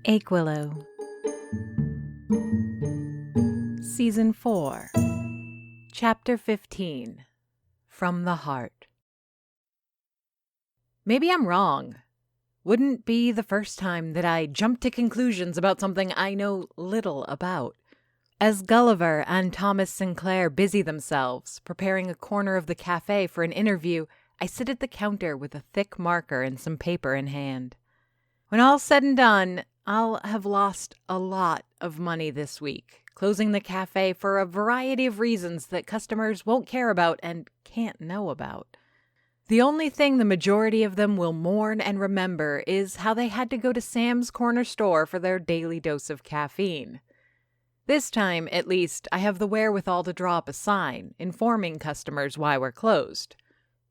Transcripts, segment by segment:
Aquilo, Season 4, Chapter 15, From the Heart. Maybe I'm wrong. Wouldn't be the first time that I jump to conclusions about something I know little about. As Gulliver and Thomas Sinclair busy themselves, preparing a corner of the cafe for an interview, I sit at the counter with a thick marker and some paper in hand. When all's said and done, I'll have lost a lot of money this week, closing the cafe for a variety of reasons that customers won't care about and can't know about. The only thing the majority of them will mourn and remember is how they had to go to Sam's Corner Store for their daily dose of caffeine. This time, at least, I have the wherewithal to draw up a sign informing customers why we're closed.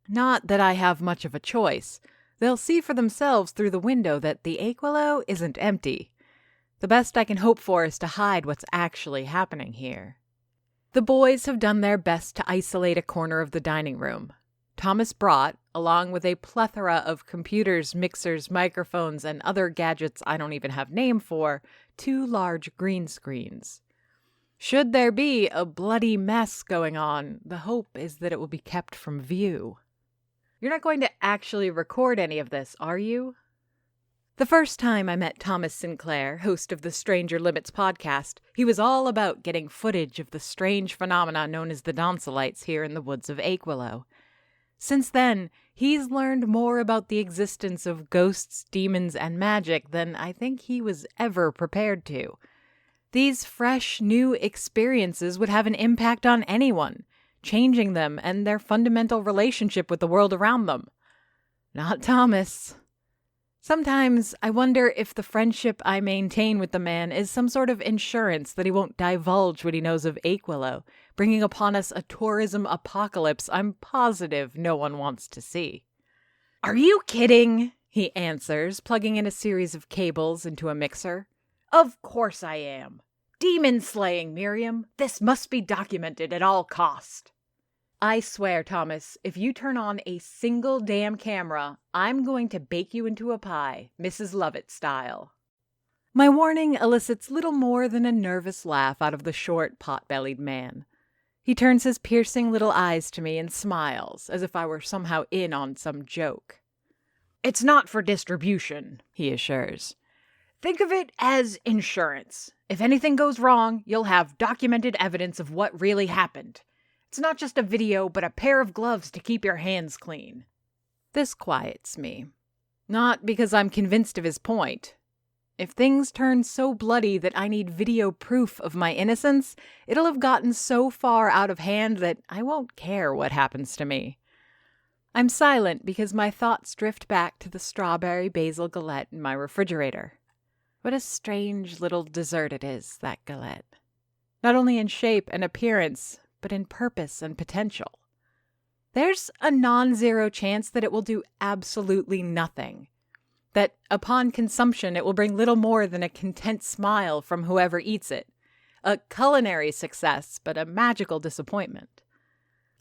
Not that I have much of a choice. They'll see for themselves through the window that the Aquilo isn't empty. The best I can hope for is to hide what's actually happening here. The boys have done their best to isolate a corner of the dining room. Thomas brought, along with a plethora of computers, mixers, microphones, and other gadgets I don't even have name for, 2 large green screens. Should there be a bloody mess going on, the hope is that it will be kept from view. You're not going to actually record any of this, are you? The first time I met Thomas Sinclair, host of the Stranger Limits podcast, he was all about getting footage of the strange phenomena known as the Donselites here in the woods of Aquilo. Since then, he's learned more about the existence of ghosts, demons, and magic than I think he was ever prepared to. These fresh, new experiences would have an impact on anyone, changing them and their fundamental relationship with the world around them. Not Thomas. Sometimes I wonder if the friendship I maintain with the man is some sort of insurance that he won't divulge what he knows of Aquilo, bringing upon us a tourism apocalypse I'm positive no one wants to see. "Are you kidding?" he answers, plugging in a series of cables into a mixer. "Of course I am. Demon slaying, Miriam. This must be documented at all cost." "I swear, Thomas, if you turn on a single damn camera, I'm going to bake you into a pie, Mrs. Lovett style." My warning elicits little more than a nervous laugh out of the short, pot-bellied man. He turns his piercing little eyes to me and smiles, as if I were somehow in on some joke. "It's not for distribution," he assures. "Think of it as insurance. If anything goes wrong, you'll have documented evidence of what really happened. It's not just a video, but a pair of gloves to keep your hands clean." This quiets me. Not because I'm convinced of his point. If things turn so bloody that I need video proof of my innocence, it'll have gotten so far out of hand that I won't care what happens to me. I'm silent because my thoughts drift back to the strawberry basil galette in my refrigerator. What a strange little dessert it is, that galette. Not only in shape and appearance, but in purpose and potential. There's a non-zero chance that it will do absolutely nothing. That upon consumption it will bring little more than a content smile from whoever eats it. A culinary success, but a magical disappointment.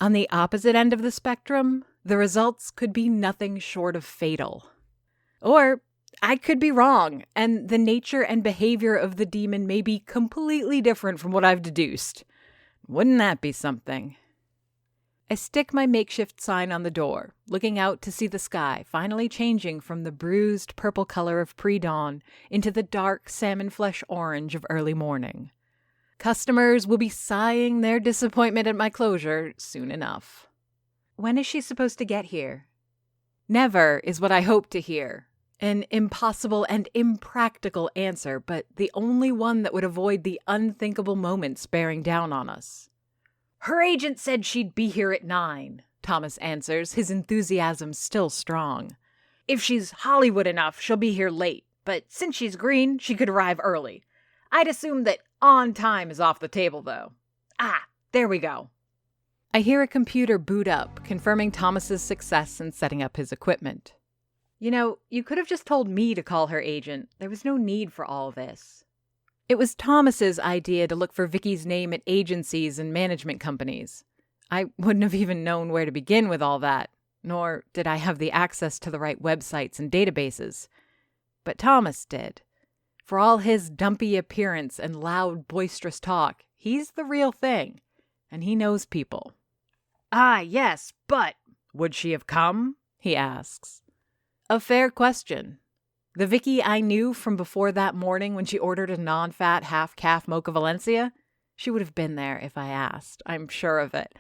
On the opposite end of the spectrum, the results could be nothing short of fatal. Or I could be wrong, and the nature and behavior of the demon may be completely different from what I've deduced. Wouldn't that be something? I stick my makeshift sign on the door, looking out to see the sky finally changing from the bruised purple color of pre-dawn into the dark salmon flesh orange of early morning. Customers will be sighing their disappointment at my closure soon enough. "When is she supposed to get here?" Never is what I hope to hear. An impossible and impractical answer, but the only one that would avoid the unthinkable moments bearing down on us. "Her agent said she'd be here at 9, Thomas answers, his enthusiasm still strong. "If she's Hollywood enough, she'll be here late, but since she's green, she could arrive early. I'd assume that on time is off the table, though. Ah, there we go." I hear a computer boot up, confirming Thomas's success in setting up his equipment. "You know, you could have just told me to call her agent. There was no need for all this." It was Thomas's idea to look for Vicky's name at agencies and management companies. I wouldn't have even known where to begin with all that, nor did I have the access to the right websites and databases. But Thomas did. For all his dumpy appearance and loud, boisterous talk, he's the real thing, and he knows people. Ah, yes, but would she have come? He asks. A fair question. The Vicky I knew from before that morning when she ordered a non-fat half-calf mocha Valencia, she would have been there if I asked, I'm sure of it.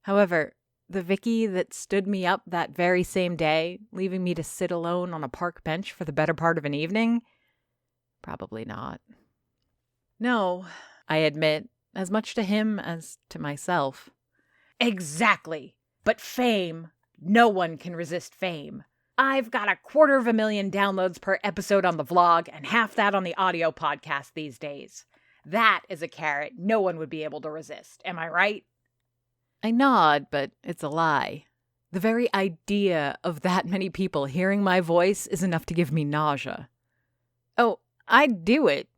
However, the Vicky that stood me up that very same day, leaving me to sit alone on a park bench for the better part of an evening? Probably not. No, I admit, as much to him as to myself. Exactly. But fame, no one can resist fame. I've got 250,000 downloads per episode on the vlog and half that on the audio podcast these days. That is a carrot no one would be able to resist. Am I right? I nod, but it's a lie. The very idea of that many people hearing my voice is enough to give me nausea. Oh, I'd do it.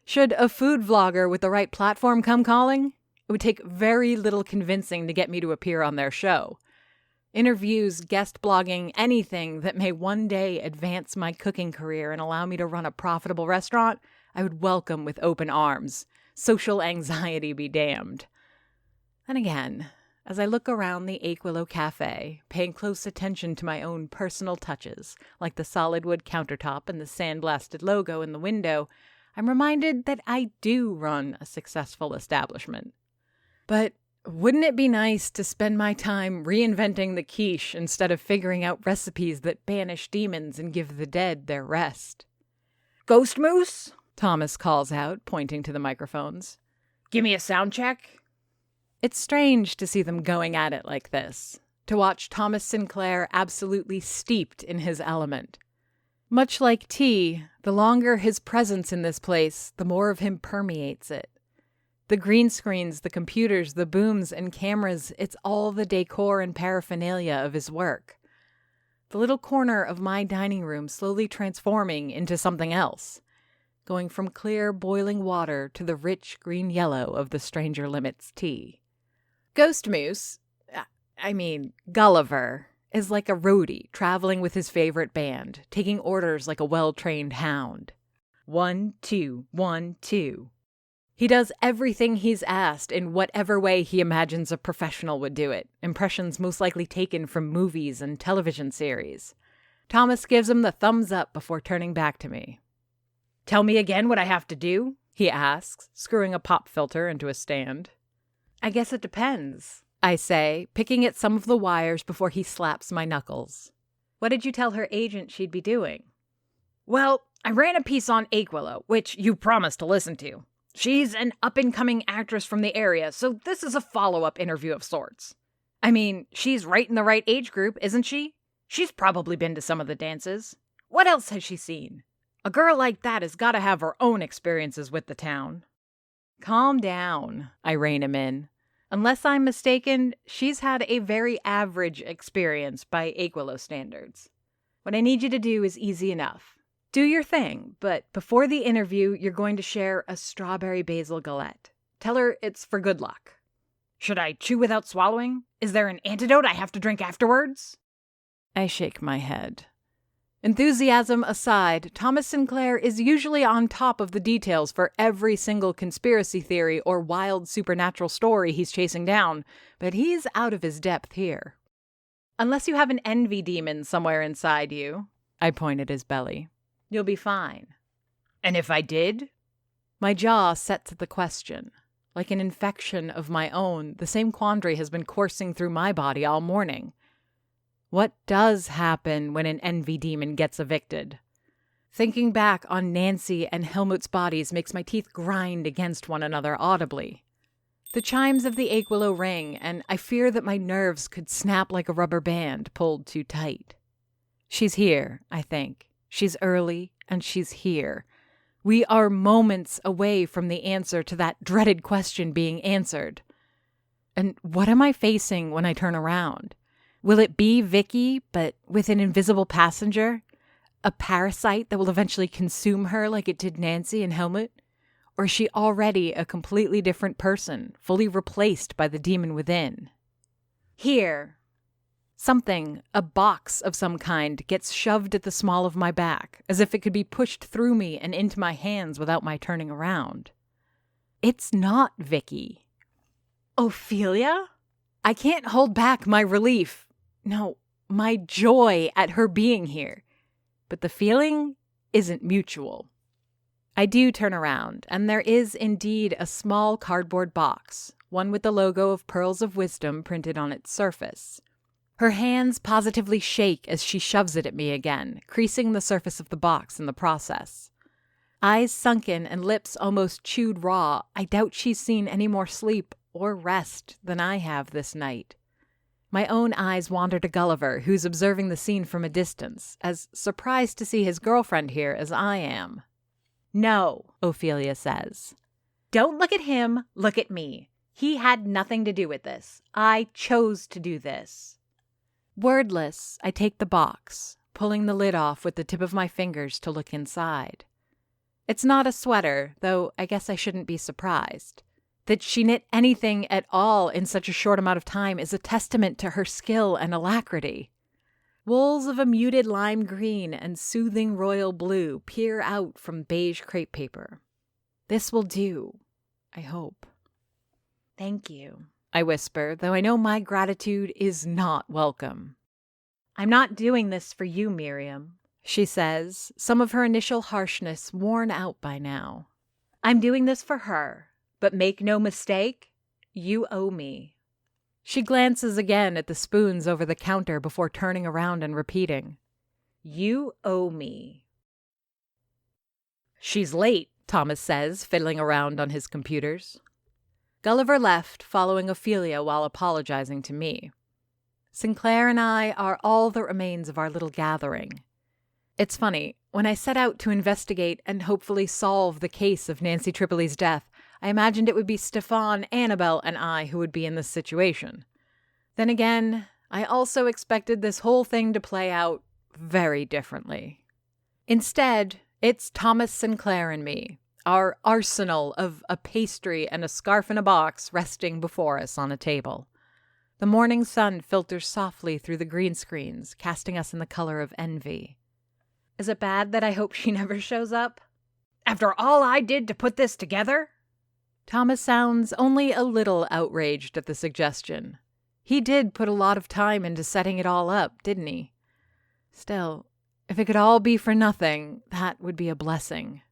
Should a food vlogger with the right platform come calling, it would take very little convincing to get me to appear on their show. Interviews, guest blogging, anything that may one day advance my cooking career and allow me to run a profitable restaurant, I would welcome with open arms. Social anxiety be damned. Then again, as I look around the Aquilo Cafe, paying close attention to my own personal touches, like the solid wood countertop and the sandblasted logo in the window, I'm reminded that I do run a successful establishment. But wouldn't it be nice to spend my time reinventing the quiche instead of figuring out recipes that banish demons and give the dead their rest? Ghost Moose? Thomas calls out, pointing to the microphones. Give me a sound check. It's strange to see them going at it like this, to watch Thomas Sinclair absolutely steeped in his element. Much like tea, the longer his presence in this place, the more of him permeates it. The green screens, the computers, the booms and cameras, it's all the decor and paraphernalia of his work. The little corner of my dining room slowly transforming into something else, going from clear boiling water to the rich green yellow of the Stranger Limits tea. Ghost Moose, Gulliver, is like a roadie traveling with his favorite band, taking orders like a well-trained hound. 1, 2, 1, 2. He does everything he's asked in whatever way he imagines a professional would do it, impressions most likely taken from movies and television series. Thomas gives him the thumbs up before turning back to me. Tell me again what I have to do? He asks, screwing a pop filter into a stand. I guess it depends, I say, picking at some of the wires before he slaps my knuckles. What did you tell her agent she'd be doing? Well, I ran a piece on Aquilo, which you promised to listen to. She's an up-and-coming actress from the area, so this is a follow-up interview of sorts. I mean, she's right in the right age group, isn't she? She's probably been to some of the dances. What else has she seen? A girl like that has got to have her own experiences with the town. Calm down, I rein him in. Unless I'm mistaken, she's had a very average experience by Aquilo standards. What I need you to do is easy enough. Do your thing, but before the interview, you're going to share a strawberry basil galette. Tell her it's for good luck. Should I chew without swallowing? Is there an antidote I have to drink afterwards? I shake my head. Enthusiasm aside, Thomas Sinclair is usually on top of the details for every single conspiracy theory or wild supernatural story he's chasing down, but he's out of his depth here. Unless you have an envy demon somewhere inside you, I point at his belly, you'll be fine. And if I did? My jaw sets at the question. Like an infection of my own, the same quandary has been coursing through my body all morning. What does happen when an envy demon gets evicted? Thinking back on Nancy and Helmut's bodies makes my teeth grind against one another audibly. The chimes of the Aquilo ring, and I fear that my nerves could snap like a rubber band pulled too tight. She's here, I think. She's early, and she's here. We are moments away from the answer to that dreaded question being answered. And what am I facing when I turn around? Will it be Vicky, but with an invisible passenger? A parasite that will eventually consume her like it did Nancy and Helmut? Or is she already a completely different person, fully replaced by the demon within? Here. Something, a box of some kind, gets shoved at the small of my back, as if it could be pushed through me and into my hands without my turning around. It's not Vicky. Ophelia? I can't hold back my relief. No, my joy at her being here. But the feeling isn't mutual. I do turn around, and there is indeed a small cardboard box, one with the logo of Pearls of Wisdom printed on its surface. Her hands positively shake as she shoves it at me again, creasing the surface of the box in the process. Eyes sunken and lips almost chewed raw, I doubt she's seen any more sleep or rest than I have this night. My own eyes wander to Gulliver, who's observing the scene from a distance, as surprised to see his girlfriend here as I am. No, Ophelia says. Don't look at him, look at me. He had nothing to do with this. I chose to do this. Wordless, I take the box, pulling the lid off with the tip of my fingers to look inside. It's not a sweater, though I guess I shouldn't be surprised. That she knit anything at all in such a short amount of time is a testament to her skill and alacrity. Wools of a muted lime green and soothing royal blue peer out from beige crepe paper. This will do, I hope. Thank you, I whisper, though I know my gratitude is not welcome. I'm not doing this for you, Miriam, she says, some of her initial harshness worn out by now. I'm doing this for her, but make no mistake, you owe me. She glances again at the spoons over the counter before turning around and repeating, You owe me. She's late, Thomas says, fiddling around on his computers. Gulliver left, following Ophelia while apologizing to me. Sinclair and I are all that remains of our little gathering. It's funny, when I set out to investigate and hopefully solve the case of Nancy Tripoli's death, I imagined it would be Stefan, Annabelle, and I who would be in this situation. Then again, I also expected this whole thing to play out very differently. Instead, it's Thomas Sinclair and me, our arsenal of a pastry and a scarf in a box resting before us on a table. The morning sun filters softly through the green screens, casting us in the color of envy. Is it bad that I hope she never shows up? After all I did to put this together? Thomas sounds only a little outraged at the suggestion. He did put a lot of time into setting it all up, didn't he? Still, if it could all be for nothing, that would be a blessing.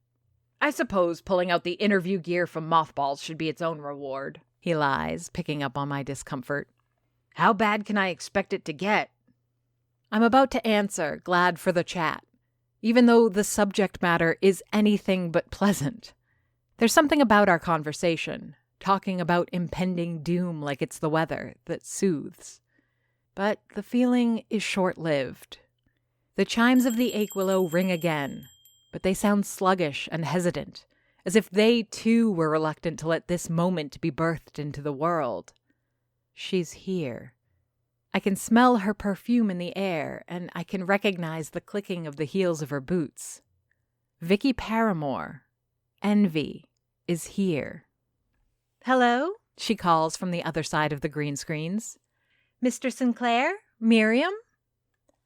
I suppose pulling out the interview gear from mothballs should be its own reward, he lies, picking up on my discomfort. How bad can I expect it to get? I'm about to answer, glad for the chat, even though the subject matter is anything but pleasant. There's something about our conversation, talking about impending doom like it's the weather, that soothes. But the feeling is short-lived. The chimes of the Aquilo ring again, but they sound sluggish and hesitant, as if they too were reluctant to let this moment be birthed into the world. She's here. I can smell her perfume in the air, and I can recognize the clicking of the heels of her boots. Vicky Paramore, Envy, is here. Hello? She calls from the other side of the green screens. Mr. Sinclair? Miriam?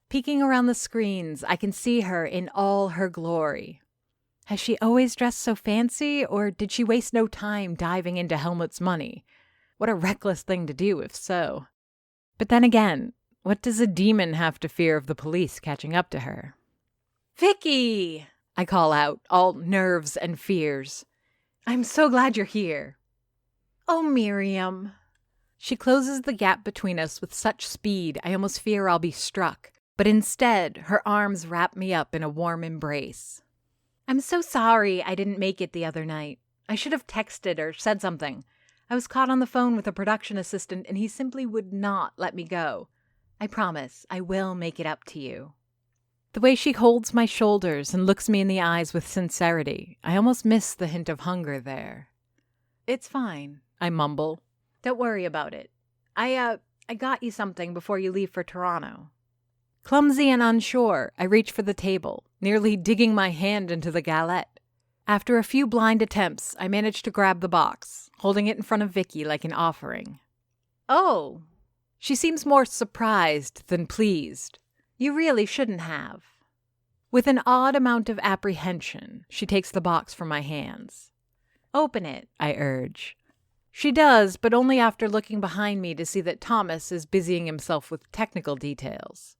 Peeking around the screens, I can see her in all her glory. Has she always dressed so fancy, or did she waste no time diving into Helmut's money? What a reckless thing to do, if so. But then again, what does a demon have to fear of the police catching up to her? Vicky! I call out, all nerves and fears. I'm so glad you're here. Oh, Miriam. She closes the gap between us with such speed I almost fear I'll be struck, but instead her arms wrap me up in a warm embrace. I'm so sorry I didn't make it the other night. I should have texted or said something. I was caught on the phone with a production assistant and he simply would not let me go. I promise I will make it up to you. The way she holds my shoulders and looks me in the eyes with sincerity, I almost miss the hint of hunger there. It's fine, I mumble. Don't worry about it. I got you something before you leave for Toronto. Clumsy and unsure, I reach for the table, nearly digging my hand into the galette. After a few blind attempts, I manage to grab the box, holding it in front of Vicky like an offering. Oh, She seems more surprised than pleased. You really shouldn't have. With an odd amount of apprehension, she takes the box from my hands. Open it, I urge. She does, but only after looking behind me to see that Thomas is busying himself with technical details.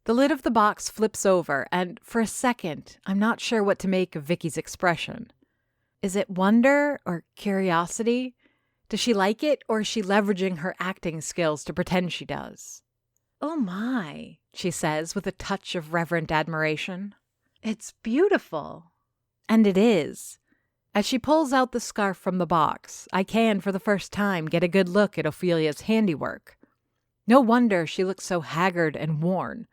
The lid of the box flips over, and for a second, I'm not sure what to make of Vicky's expression. Is it wonder or curiosity? Does she like it, or is she leveraging her acting skills to pretend she does? Oh my, she says with a touch of reverent admiration. It's beautiful. And it is. As she pulls out the scarf from the box, I can, for the first time, get a good look at Ophelia's handiwork. No wonder she looks so haggard and worn.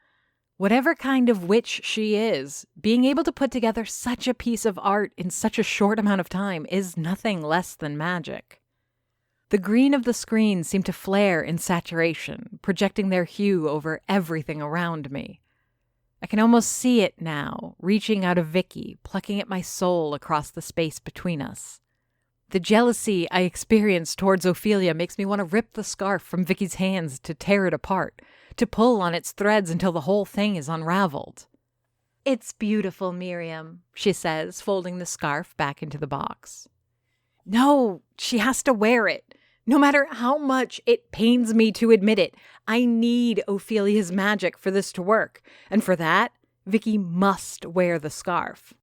Whatever kind of witch she is, being able to put together such a piece of art in such a short amount of time is nothing less than magic. The green of the screen seemed to flare in saturation, projecting their hue over everything around me. I can almost see it now, reaching out of Vicky, plucking at my soul across the space between us. The jealousy I experience towards Ophelia makes me want to rip the scarf from Vicky's hands to tear it apart, to pull on its threads until the whole thing is unraveled. It's beautiful, Miriam, she says, folding the scarf back into the box. No, she has to wear it. No matter how much it pains me to admit it, I need Ophelia's magic for this to work. And for that, Vicky must wear the scarf.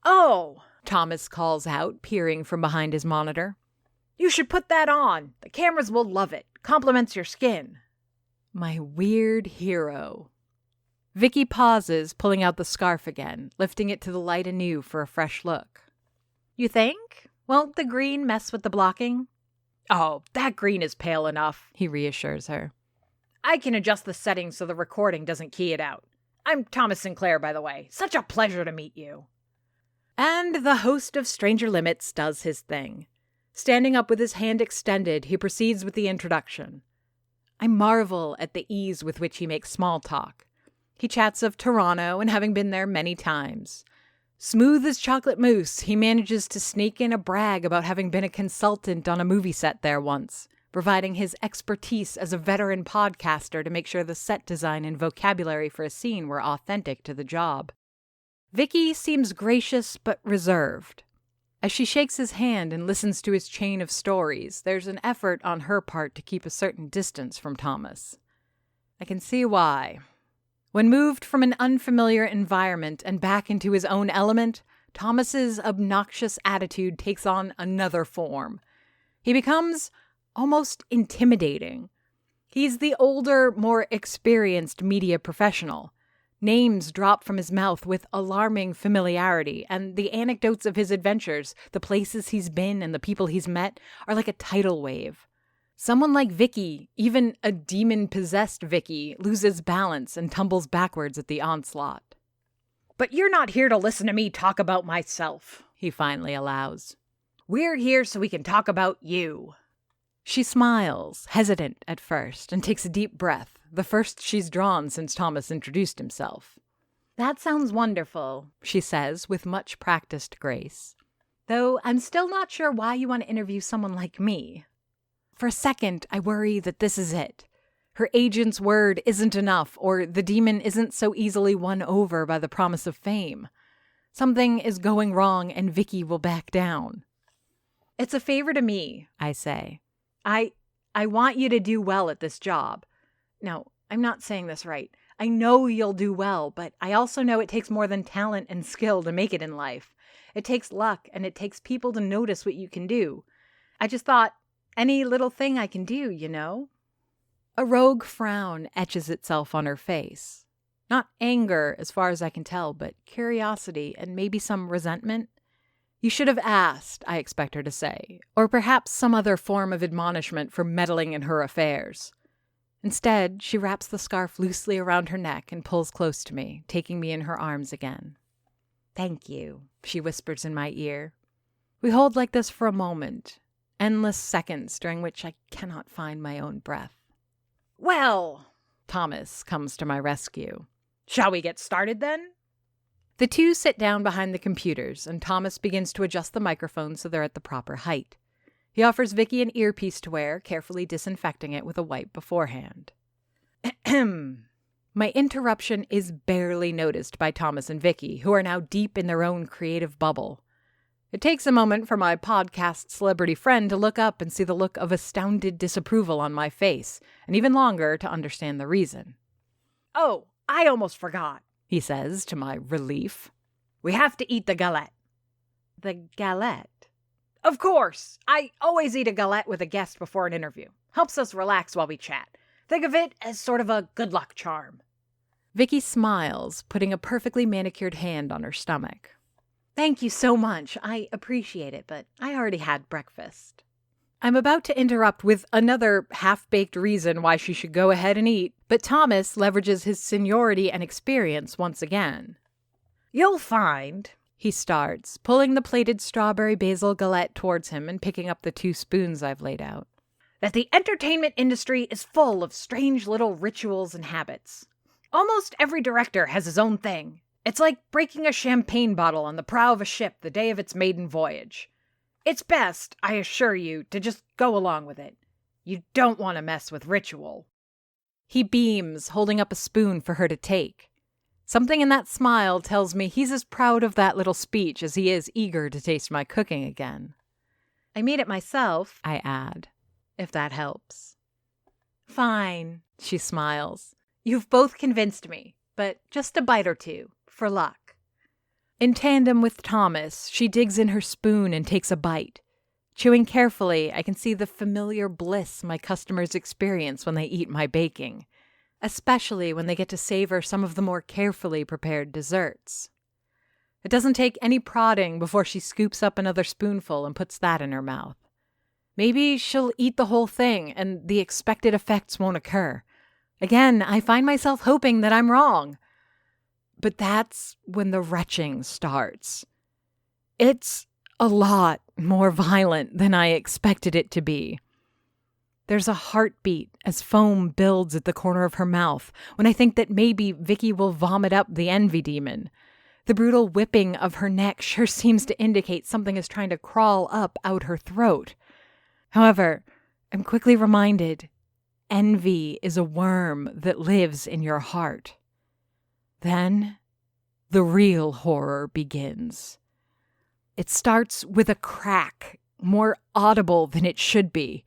Oh, Thomas calls out, peering from behind his monitor. You should put that on. The cameras will love it. Compliments your skin. My weird hero. Vicky pauses, pulling out the scarf again, lifting it to the light anew for a fresh look. You think? Won't the green mess with the blocking? Oh, that green is pale enough, he reassures her. I can adjust the settings so the recording doesn't key it out. I'm Thomas Sinclair, by the way. Such a pleasure to meet you. And the host of Stranger Limits does his thing. Standing up with his hand extended, he proceeds with the introduction. I marvel at the ease with which he makes small talk. He chats of Toronto and having been there many times. Smooth as chocolate mousse, he manages to sneak in a brag about having been a consultant on a movie set there once, providing his expertise as a veteran podcaster to make sure the set design and vocabulary for a scene were authentic to the job. Vicky seems gracious but reserved. As she shakes his hand and listens to his chain of stories, there's an effort on her part to keep a certain distance from Thomas. I can see why. When moved from an unfamiliar environment and back into his own element, Thomas's obnoxious attitude takes on another form. He becomes almost intimidating. He's the older, more experienced media professional. Names drop from his mouth with alarming familiarity, and the anecdotes of his adventures, the places he's been and the people he's met, are like a tidal wave. Someone like Vicky, even a demon-possessed Vicky, loses balance and tumbles backwards at the onslaught. But you're not here to listen to me talk about myself, he finally allows. We're here so we can talk about you. She smiles, hesitant at first, and takes a deep breath, the first she's drawn since Thomas introduced himself. That sounds wonderful, she says with much practiced grace. Though I'm still not sure why you want to interview someone like me. For a second, I worry that this is it. Her agent's word isn't enough, or the demon isn't so easily won over by the promise of fame. Something is going wrong and Vicky will back down. It's a favor to me, I say. I want you to do well at this job. No, I'm not saying this right. I know you'll do well, but I also know it takes more than talent and skill to make it in life. It takes luck, and it takes people to notice what you can do. I just thought, any little thing I can do, you know? A rogue frown etches itself on her face. Not anger, as far as I can tell, but curiosity and maybe some resentment. You should have asked, I expect her to say, or perhaps some other form of admonishment for meddling in her affairs. Instead, she wraps the scarf loosely around her neck and pulls close to me, taking me in her arms again. Thank you, she whispers in my ear. We hold like this for a moment, endless seconds during which I cannot find my own breath. Well, Thomas comes to my rescue. Shall we get started then? The two sit down behind the computers, and Thomas begins to adjust the microphones so they're at the proper height. He offers Vicky an earpiece to wear, carefully disinfecting it with a wipe beforehand. Ahem. My interruption is barely noticed by Thomas and Vicky, who are now deep in their own creative bubble. It takes a moment for my podcast celebrity friend to look up and see the look of astounded disapproval on my face, and even longer to understand the reason. Oh, I almost forgot, he says, to my relief. We have to eat the galette. The galette? Of course. I always eat a galette with a guest before an interview. Helps us relax while we chat. Think of it as sort of a good luck charm. Vicky smiles, putting a perfectly manicured hand on her stomach. Thank you so much. I appreciate it, but I already had breakfast. I'm about to interrupt with another half-baked reason why she should go ahead and eat, but Thomas leverages his seniority and experience once again. You'll find, he starts, pulling the plated strawberry basil galette towards him and picking up the 2 spoons I've laid out, that the entertainment industry is full of strange little rituals and habits. Almost every director has his own thing. It's like breaking a champagne bottle on the prow of a ship the day of its maiden voyage. It's best, I assure you, to just go along with it. You don't want to mess with ritual. He beams, holding up a spoon for her to take. Something in that smile tells me he's as proud of that little speech as he is eager to taste my cooking again. I made it myself, I add, if that helps. Fine, she smiles. You've both convinced me, but just a bite or two, for luck. In tandem with Thomas, she digs in her spoon and takes a bite. Chewing carefully, I can see the familiar bliss my customers experience when they eat my baking, especially when they get to savor some of the more carefully prepared desserts. It doesn't take any prodding before she scoops up another spoonful and puts that in her mouth. Maybe she'll eat the whole thing and the expected effects won't occur. Again, I find myself hoping that I'm wrong. But that's when the retching starts. It's a lot more violent than I expected it to be. There's a heartbeat as foam builds at the corner of her mouth when I think that maybe Vicky will vomit up the envy demon. The brutal whipping of her neck sure seems to indicate something is trying to crawl up out her throat. However, I'm quickly reminded, envy is a worm that lives in your heart. Then, the real horror begins. It starts with a crack, more audible than it should be.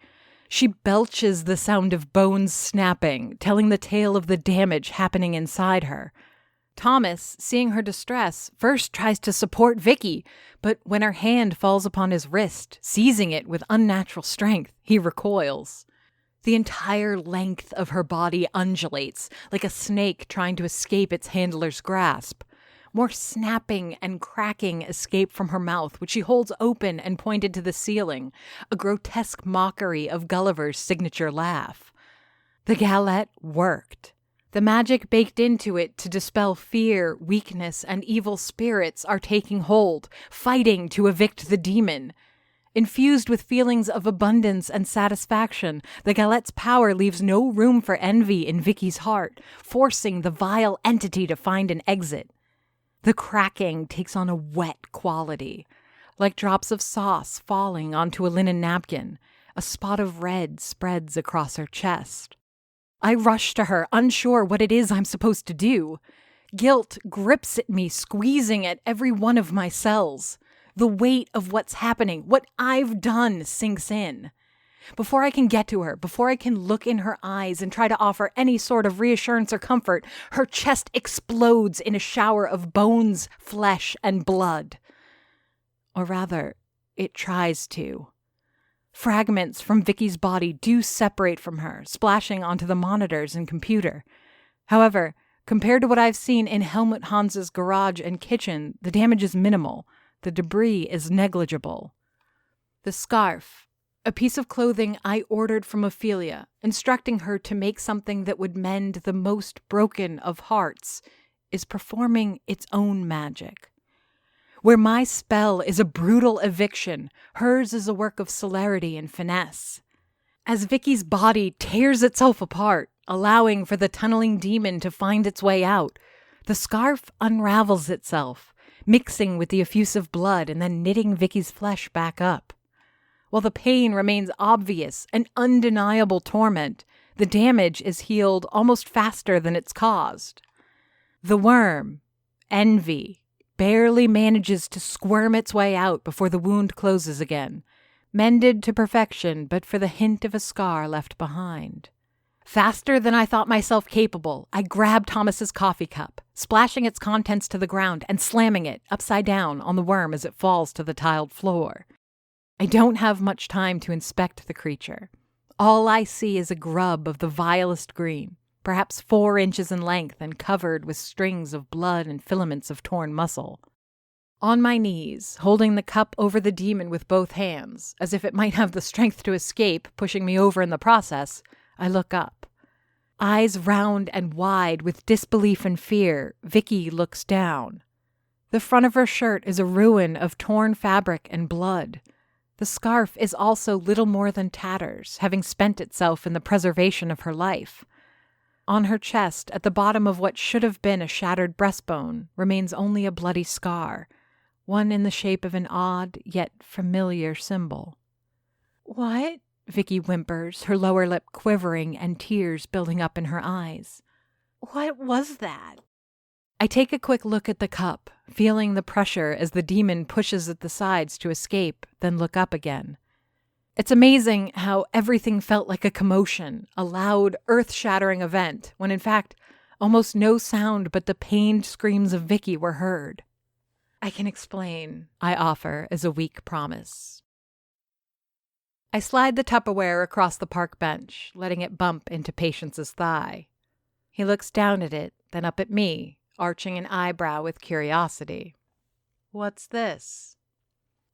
She belches the sound of bones snapping, telling the tale of the damage happening inside her. Thomas, seeing her distress, first tries to support Vicky, but when her hand falls upon his wrist, seizing it with unnatural strength, he recoils. The entire length of her body undulates, like a snake trying to escape its handler's grasp. More snapping and cracking escape from her mouth, which she holds open and pointed to the ceiling, a grotesque mockery of Gulliver's signature laugh. The galette worked. The magic baked into it to dispel fear, weakness, and evil spirits are taking hold, fighting to evict the demon. Infused with feelings of abundance and satisfaction, the galette's power leaves no room for envy in Vicky's heart, forcing the vile entity to find an exit. The cracking takes on a wet quality, like drops of sauce falling onto a linen napkin. A spot of red spreads across her chest. I rush to her, unsure what it is I'm supposed to do. Guilt grips at me, squeezing at every one of my cells. The weight of what's happening, what I've done, sinks in. Before I can get to her, before I can look in her eyes and try to offer any sort of reassurance or comfort, her chest explodes in a shower of bones, flesh, and blood. Or rather, it tries to. Fragments from Vicky's body do separate from her, splashing onto the monitors and computer. However, compared to what I've seen in Helmut Hans's garage and kitchen, the damage is minimal. The debris is negligible. The scarf, a piece of clothing I ordered from Ophelia, instructing her to make something that would mend the most broken of hearts, is performing its own magic. Where my spell is a brutal eviction, hers is a work of celerity and finesse. As Vicky's body tears itself apart, allowing for the tunneling demon to find its way out, the scarf unravels itself, mixing with the effusive blood and then knitting Vicky's flesh back up. While the pain remains obvious and undeniable torment, the damage is healed almost faster than it's caused. The worm, envy, barely manages to squirm its way out before the wound closes again, mended to perfection but for the hint of a scar left behind. Faster than I thought myself capable, I grabbed Thomas's coffee cup, splashing its contents to the ground and slamming it upside down on the worm as it falls to the tiled floor. I don't have much time to inspect the creature. All I see is a grub of the vilest green, perhaps 4 inches in length and covered with strings of blood and filaments of torn muscle. On my knees, holding the cup over the demon with both hands, as if it might have the strength to escape, pushing me over in the process, I look up. Eyes round and wide with disbelief and fear, Vicky looks down. The front of her shirt is a ruin of torn fabric and blood. The scarf is also little more than tatters, having spent itself in the preservation of her life. On her chest, at the bottom of what should have been a shattered breastbone, remains only a bloody scar, one in the shape of an odd yet familiar symbol. "What?" Vicky whimpers, her lower lip quivering and tears building up in her eyes. "What was that?" I take a quick look at the cup, feeling the pressure as the demon pushes at the sides to escape, then look up again. It's amazing how everything felt like a commotion, a loud, earth-shattering event, when in fact, almost no sound but the pained screams of Vicky were heard. "I can explain," I offer as a weak promise. I slide the Tupperware across the park bench, letting it bump into Patience's thigh. He looks down at it, then up at me, arching an eyebrow with curiosity. "What's this?"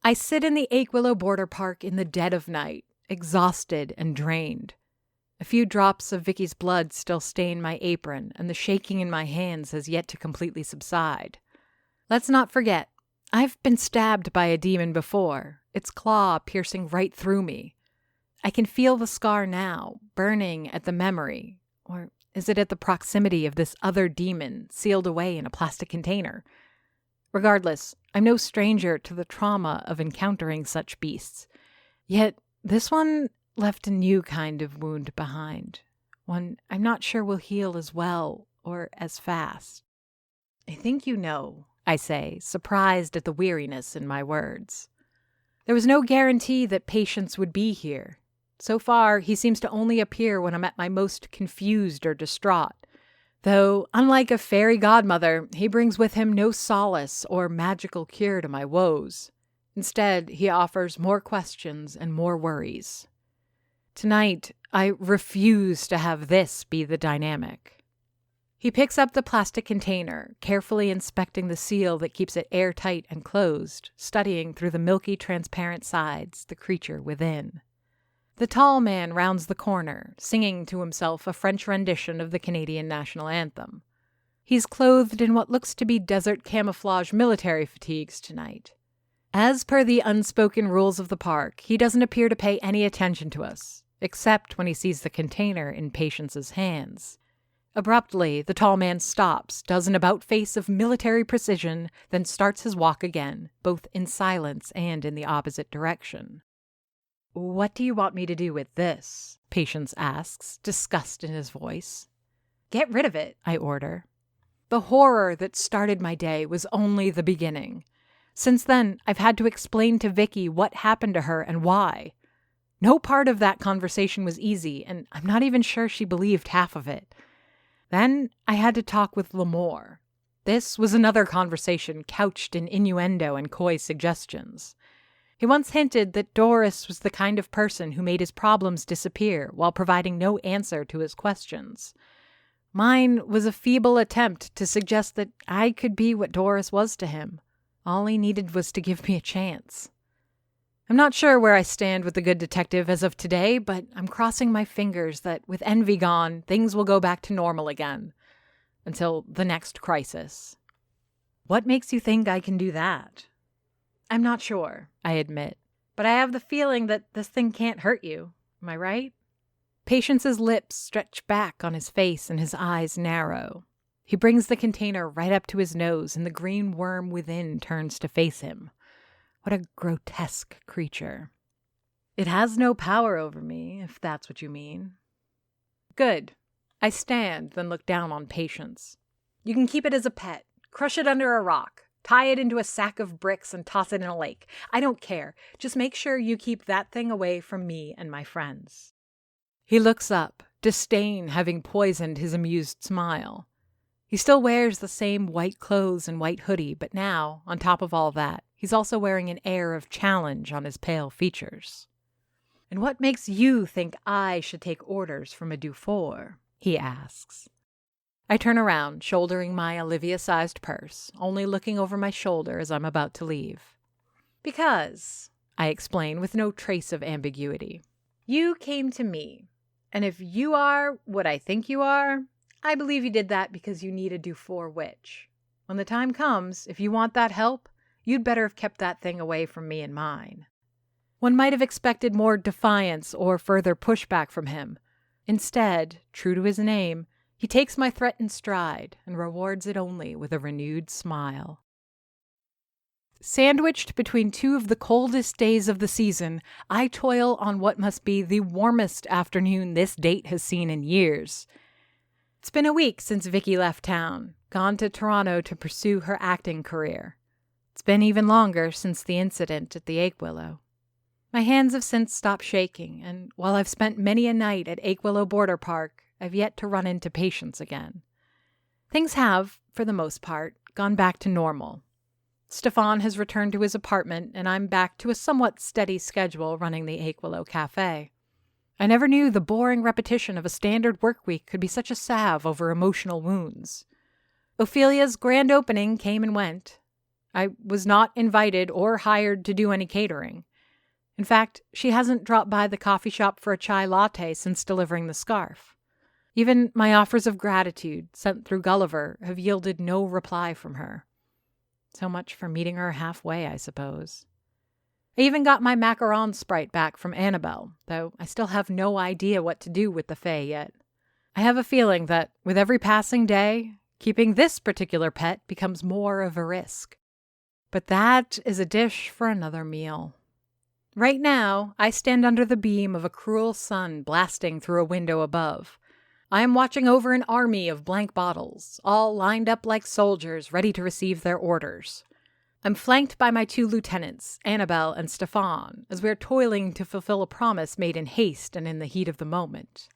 I sit in the Aquilo Border Park in the dead of night, exhausted and drained. A few drops of Vicky's blood still stain my apron, and the shaking in my hands has yet to completely subside. Let's not forget, I've been stabbed by a demon before, its claw piercing right through me. I can feel the scar now, burning at the memory. Or is it at the proximity of this other demon, sealed away in a plastic container? Regardless, I'm no stranger to the trauma of encountering such beasts. Yet, this one left a new kind of wound behind. One I'm not sure will heal as well or as fast. "I think you know," I say, surprised at the weariness in my words. There was no guarantee that Patience would be here. So far, he seems to only appear when I'm at my most confused or distraught. Though, unlike a fairy godmother, he brings with him no solace or magical cure to my woes. Instead, he offers more questions and more worries. Tonight, I refuse to have this be the dynamic. He picks up the plastic container, carefully inspecting the seal that keeps it airtight and closed, studying through the milky transparent sides the creature within. The tall man rounds the corner, singing to himself a French rendition of the Canadian national anthem. He's clothed in what looks to be desert camouflage military fatigues tonight. As per the unspoken rules of the park, he doesn't appear to pay any attention to us, except when he sees the container in Patience's hands. Abruptly, the tall man stops, does an about-face of military precision, then starts his walk again, both in silence and in the opposite direction. "What do you want me to do with this?" Patience asks, disgust in his voice. "Get rid of it," I order. The horror that started my day was only the beginning. Since then, I've had to explain to Vicky what happened to her and why. No part of that conversation was easy, and I'm not even sure she believed half of it. Then I had to talk with Lamore. This was another conversation couched in innuendo and coy suggestions. He once hinted that Doris was the kind of person who made his problems disappear while providing no answer to his questions. Mine was a feeble attempt to suggest that I could be what Doris was to him. All he needed was to give me a chance. I'm not sure where I stand with the good detective as of today, but I'm crossing my fingers that with envy gone, things will go back to normal again. Until the next crisis. "What makes you think I can do that?" "I'm not sure," I admit. "But I have the feeling that this thing can't hurt you. Am I right?" Patience's lips stretch back on his face and his eyes narrow. He brings the container right up to his nose and the green worm within turns to face him. What a grotesque creature. It has no power over me, if that's what you mean. Good. I stand, then look down on Patience. You can keep it as a pet. Crush it under a rock. Tie it into a sack of bricks and toss it in a lake. I don't care. Just make sure you keep that thing away from me and my friends. He looks up, disdain having poisoned his amused smile. He still wears the same white clothes and white hoodie, but now, on top of all that, he's also wearing an air of challenge on his pale features. And what makes you think I should take orders from a Dufour? He asks. I turn around, shouldering my Olivia-sized purse, only looking over my shoulder as I'm about to leave. Because, I explain with no trace of ambiguity, you came to me, and if you are what I think you are, I believe you did that because you need a Dufour witch. When the time comes, if you want that help, you'd better have kept that thing away from me and mine. One might have expected more defiance or further pushback from him. Instead, true to his name, he takes my threat in stride and rewards it only with a renewed smile. Sandwiched between two of the coldest days of the season, I toil on what must be the warmest afternoon this date has seen in years. It's been a week since Vicky left town, gone to Toronto to pursue her acting career. It's been even longer since the incident at the Aquillow. My hands have since stopped shaking, and while I've spent many a night at Aquillow Border Park, I've yet to run into Patience again. Things have, for the most part, gone back to normal. Stefan has returned to his apartment, and I'm back to a somewhat steady schedule running the Aquillow Cafe. I never knew the boring repetition of a standard work week could be such a salve over emotional wounds. Ophelia's grand opening came and went. I was not invited or hired to do any catering. In fact, she hasn't dropped by the coffee shop for a chai latte since delivering the scarf. Even my offers of gratitude, sent through Gulliver, have yielded no reply from her. So much for meeting her halfway, I suppose. I even got my macaron sprite back from Annabelle, though I still have no idea what to do with the Fae yet. I have a feeling that, with every passing day, keeping this particular pet becomes more of a risk. But that is a dish for another meal. Right now, I stand under the beam of a cruel sun blasting through a window above. I am watching over an army of blank bottles, all lined up like soldiers ready to receive their orders. I'm flanked by my two lieutenants, Annabelle and Stefan, as we are toiling to fulfill a promise made in haste and in the heat of the moment.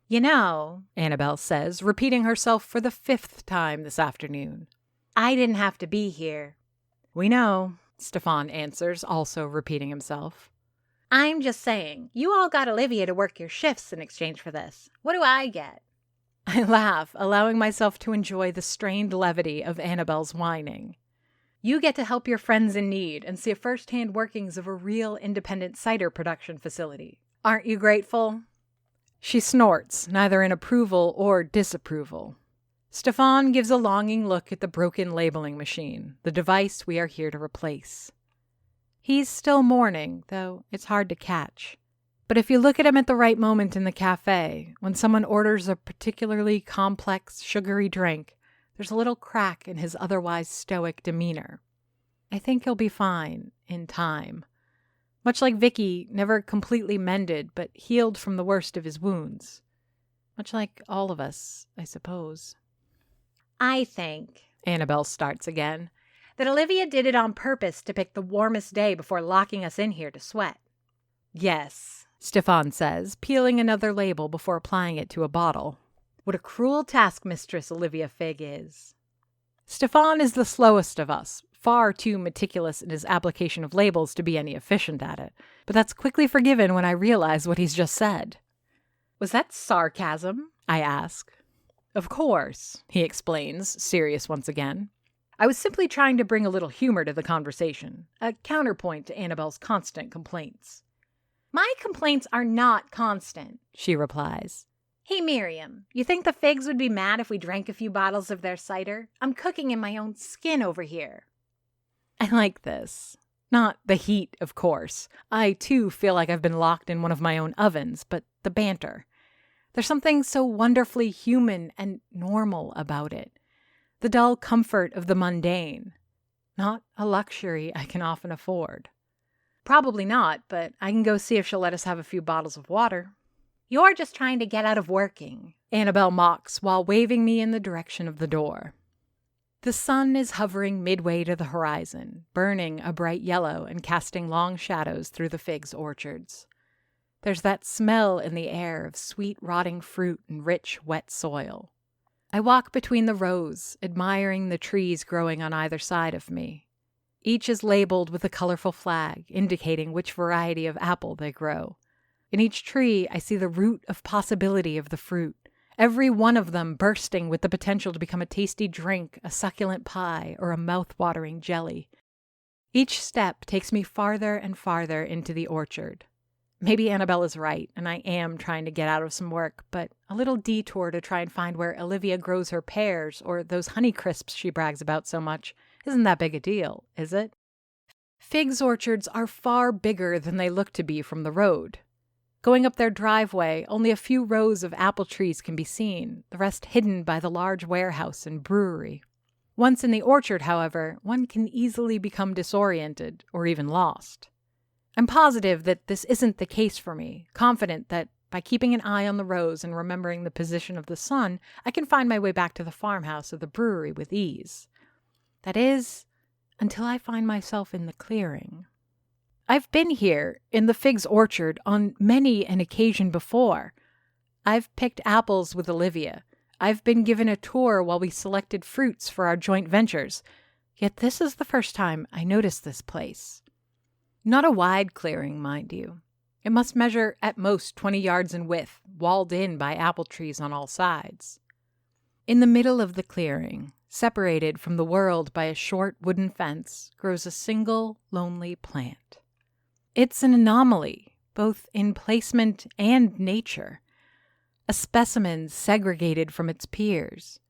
You know, Annabelle says, repeating herself for the 5th time this afternoon. I didn't have to be here. We know, Stefan answers, also repeating himself. I'm just saying, you all got Olivia to work your shifts in exchange for this. What do I get? I laugh, allowing myself to enjoy the strained levity of Annabelle's whining. You get to help your friends in need and see first-hand workings of a real independent cider production facility. Aren't you grateful? She snorts, neither in approval or disapproval. Stefan gives a longing look at the broken labeling machine, the device we are here to replace. He's still mourning, though it's hard to catch. But if you look at him at the right moment in the cafe, when someone orders a particularly complex, sugary drink, there's a little crack in his otherwise stoic demeanor. I think he'll be fine, in time. Much like Vicky, never completely mended, but healed from the worst of his wounds. Much like all of us, I suppose. I think, Annabelle starts again, that Olivia did it on purpose to pick the warmest day before locking us in here to sweat. Yes, Stefan says, peeling another label before applying it to a bottle. What a cruel taskmistress Olivia Fig is. Stefan is the slowest of us, far too meticulous in his application of labels to be any efficient at it, but that's quickly forgiven when I realize what he's just said. Was that sarcasm? I ask. Of course, he explains, serious once again. I was simply trying to bring a little humor to the conversation, a counterpoint to Annabelle's constant complaints. My complaints are not constant, she replies. Hey, Miriam, you think the Figs would be mad if we drank a few bottles of their cider? I'm cooking in my own skin over here. I like this. Not the heat, of course. I, too, feel like I've been locked in one of my own ovens, but the banter. There's something so wonderfully human and normal about it. The dull comfort of the mundane. Not a luxury I can often afford. Probably not, but I can go see if she'll let us have a few bottles of water. You're just trying to get out of working, Annabelle mocks while waving me in the direction of the door. The sun is hovering midway to the horizon, burning a bright yellow and casting long shadows through the figs orchards. There's that smell in the air of sweet rotting fruit and rich, wet soil. I walk between the rows, admiring the trees growing on either side of me. Each is labeled with a colorful flag, indicating which variety of apple they grow. In each tree, I see the root of possibility of the fruit, every one of them bursting with the potential to become a tasty drink, a succulent pie, or a mouth-watering jelly. Each step takes me farther and farther into the orchard. Maybe Annabelle is right, and I am trying to get out of some work, but a little detour to try and find where Olivia grows her pears or those Honeycrisps she brags about so much isn't that big a deal, is it? Figs orchards are far bigger than they look to be from the road. Going up their driveway, only a few rows of apple trees can be seen, the rest hidden by the large warehouse and brewery. Once in the orchard, however, one can easily become disoriented or even lost. I'm positive that this isn't the case for me, confident that by keeping an eye on the rows and remembering the position of the sun, I can find my way back to the farmhouse or the brewery with ease. That is, until I find myself in the clearing. I've been here, in the figs orchard, on many an occasion before. I've picked apples with Olivia. I've been given a tour while we selected fruits for our joint ventures. Yet this is the first time I noticed this place. Not a wide clearing, mind you. It must measure at most 20 yards in width, walled in by apple trees on all sides. In the middle of the clearing, separated from the world by a short wooden fence, grows a single, lonely plant. It's an anomaly, both in placement and nature, a specimen segregated from its peers.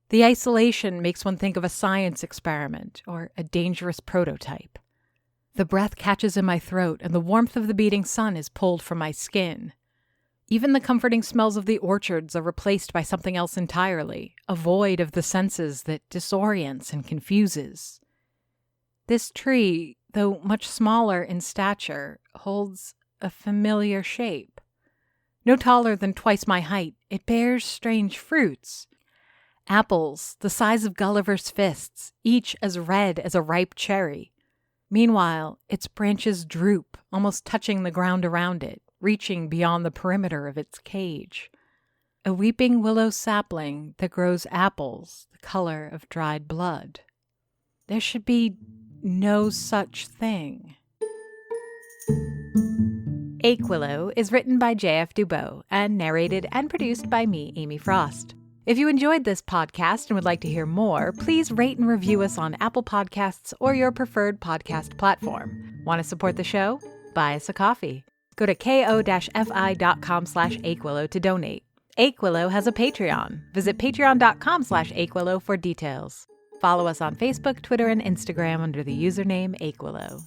The isolation makes one think of a science experiment or a dangerous prototype. The breath catches in my throat and the warmth of the beating sun is pulled from my skin. Even the comforting smells of the orchards are replaced by something else entirely, a void of the senses that disorients and confuses. This tree, though much smaller in stature, holds a familiar shape. No taller than twice my height, it bears strange fruits. Apples the size of Gulliver's fists, each as red as a ripe cherry. Meanwhile, its branches droop, almost touching the ground around it, reaching beyond the perimeter of its cage. A weeping willow sapling that grows apples the color of dried blood. There should be no such thing. Aquilo is written by J.F. Dubow and narrated and produced by me, Amy Frost. If you enjoyed this podcast and would like to hear more, please rate and review us on Apple Podcasts or your preferred podcast platform. Want to support the show? Buy us a coffee. Go to ko-fi.com/Aquilo to donate. Aquilo has a Patreon. Visit patreon.com/Aquilo for details. Follow us on Facebook, Twitter, and Instagram under the username Aquilo.